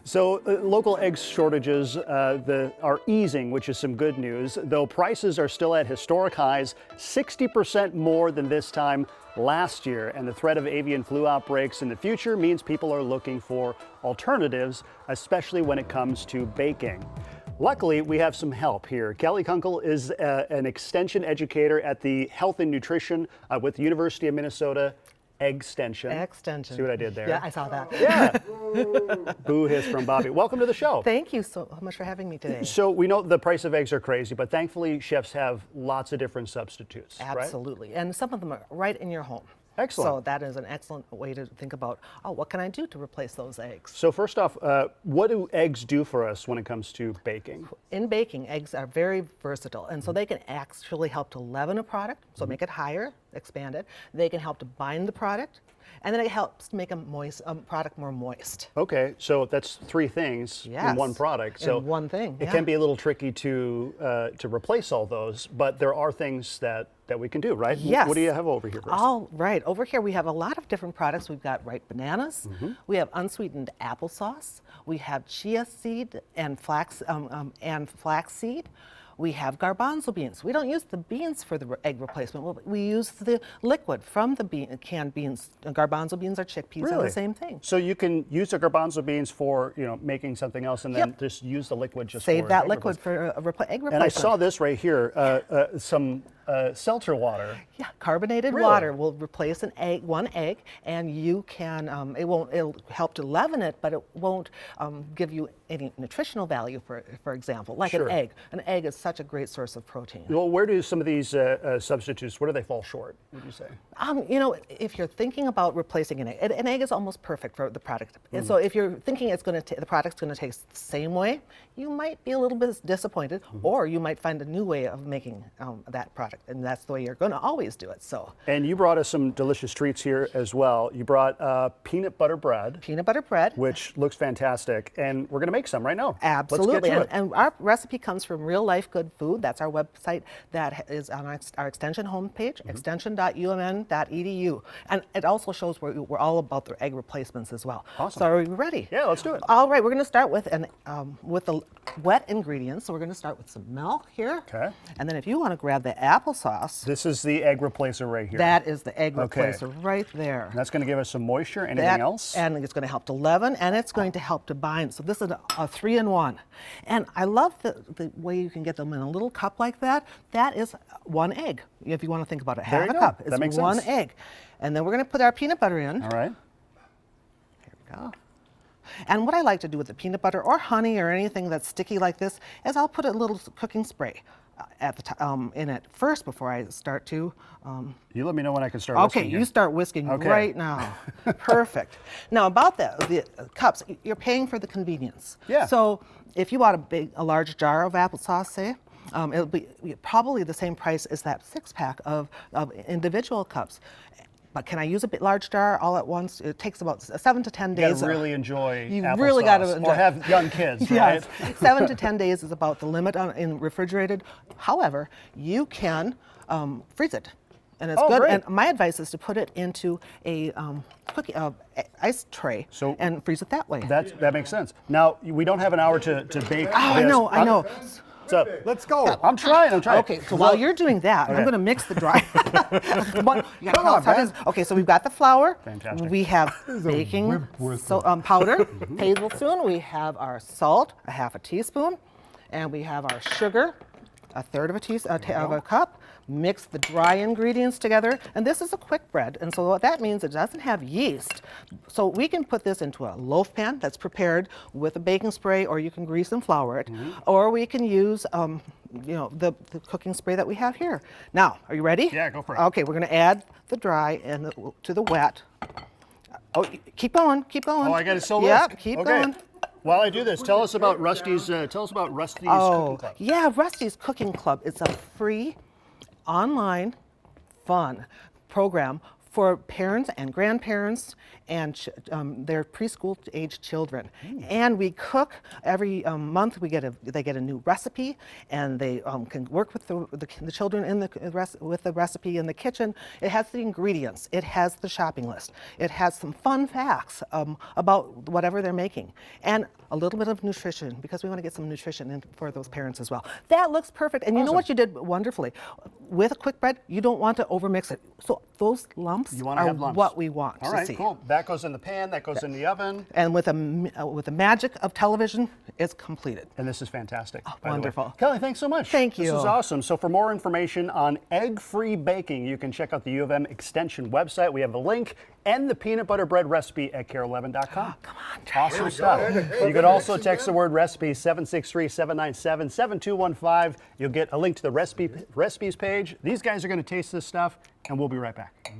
So local egg shortages are easing, which is some good news, though prices are still at historic highs, 60% more than this time last year. And the threat of avian flu outbreaks in the future means people are looking for alternatives, especially when it comes to baking. Luckily, we have some help here. Kelly Kunkel is an extension educator at the Health and Nutrition with the University of Minnesota Extension. Extension. See what I did there? Yeah, I saw that. Yeah. Boo hiss from Bobby. Welcome to the show. Thank you so much for having me today. So we know the price of eggs are crazy, but thankfully chefs have lots of different substitutes, Absolutely. right? And some of them are right in your home. Excellent. So that is an excellent way to think about, oh, what can I do to replace those eggs? So first off, what do eggs do for us when it comes to baking? In baking, eggs are very versatile, and so they can actually help to leaven a product, so make it higher, expand it. They can help to bind the product, and then it helps to make a product more moist. Okay, so that's three things in one product. So in one thing. It can be a little tricky to replace all those, but there are things that we can do, right? Yes. What do you have over here? All right. Over here we have a lot of different products. We've got ripe bananas. We have unsweetened applesauce. We have chia seed and flaxseed. We have garbanzo beans. We don't use the beans for the egg replacement. We use the liquid from the canned beans. Garbanzo beans or chickpeas are the same thing. So you can use the garbanzo beans for making something else, and then just use the liquid just save for that liquid for egg replacement. And I saw this right here, some seltzer water. Yeah, carbonated water will replace one egg, and you can, it'll help to leaven it, but it won't give you any nutritional value, for example, like an egg. An egg is such a great source of protein. Well, where do some of these substitutes, where do they fall short, would you say? If you're thinking about replacing an egg is almost perfect for the product. And so if you're thinking the product's going to taste the same way, you might be a little bit disappointed, or you might find a new way of making that product. And that's the way you're going to always do it. So. And you brought us some delicious treats here as well. You brought peanut butter bread. Peanut butter bread. Which looks fantastic. And we're going to make some right now. Absolutely. Let's get to it. And our recipe comes from Real Life Good Food. That's our website that is on our extension homepage, extension.umn.edu. And it also shows we're all about the egg replacements as well. Awesome. So are we ready? Yeah, let's do it. All right, we're going to start with the wet ingredients. So we're going to start with some milk here. Okay. And then if you want to grab the applesauce. This is the egg replacer right here. That is the egg replacer right there. And that's going to give us some moisture. Anything else? And it's going to help to leaven, and it's going to help to bind. So this is a 3-in-1. And I love the way you can get them in a little cup like that. That is one egg, if you want to think about it. Half a cup. It's that makes one sense. egg. And then we're going to put our peanut butter in. All right. Here we go. And what I like to do with the peanut butter or honey or anything that's sticky like this is I'll put a little cooking spray at the in it first before I start to. You let me know when I can start whisking. Okay, you start whisking right now. Perfect. Now about the cups, you're paying for the convenience. Yeah. So if you bought a large jar of applesauce, say, it'll be probably the same price as that 6-pack of individual cups. But can I use a large jar all at once? It takes about 7 to 10 days. You gotta really enjoy You applesauce, really got to enjoy. or have young kids, right? Yes, 7 to 10 days is about the limit in refrigerated. However, you can freeze it. And it's good. Great. And my advice is to put it into a ice tray and freeze it that way. That makes sense. Now, we don't have an hour to bake this. I know. So let's go. I'm trying. Okay, so while you're doing that, I'm going to mix the dry. Okay, so we've got the flour. Fantastic. We have baking powder, tablespoon. We have our salt, a half a teaspoon, and we have our sugar, a third of a cup. Mix the dry ingredients together, and this is a quick bread, and so what that means, it doesn't have yeast. So we can put this into a loaf pan that's prepared with a baking spray, or you can grease and flour it, or we can use the cooking spray that we have here. Now, are you ready? Yeah, go for it. Okay, we're going to add the dry to the wet. Oh, keep going. Oh, I got to still whisk? Yeah, keep going. While I do this, tell us about Rusty's. Cooking Club. Yeah, Rusty's Cooking Club. It's a free, online, fun program for parents and grandparents and their preschool age children. And we cook every month. They get a new recipe, and they can work with the children in with the recipe in the kitchen. It has the ingredients. It has the shopping list. It has some fun facts about whatever they're making, and a little bit of nutrition, because we want to get some nutrition in for those parents as well. That looks perfect. And you know what you did wonderfully? With a quick bread, you don't want to overmix it. So those lumps are what we want to see. All right, cool. That goes in the pan, that goes in the oven. And with the magic of television, it's completed. And this is fantastic. Oh, wonderful. Kelly, thanks so much. Thank you. This is awesome. So for more information on egg-free baking, you can check out the U of M Extension website. We have a link and the peanut butter bread recipe at carol11.com. Come on, try Awesome stuff. You can also text the word recipe 763-797-7215. You'll get a link to the recipes page. These guys are going to taste this stuff, and we'll be right back.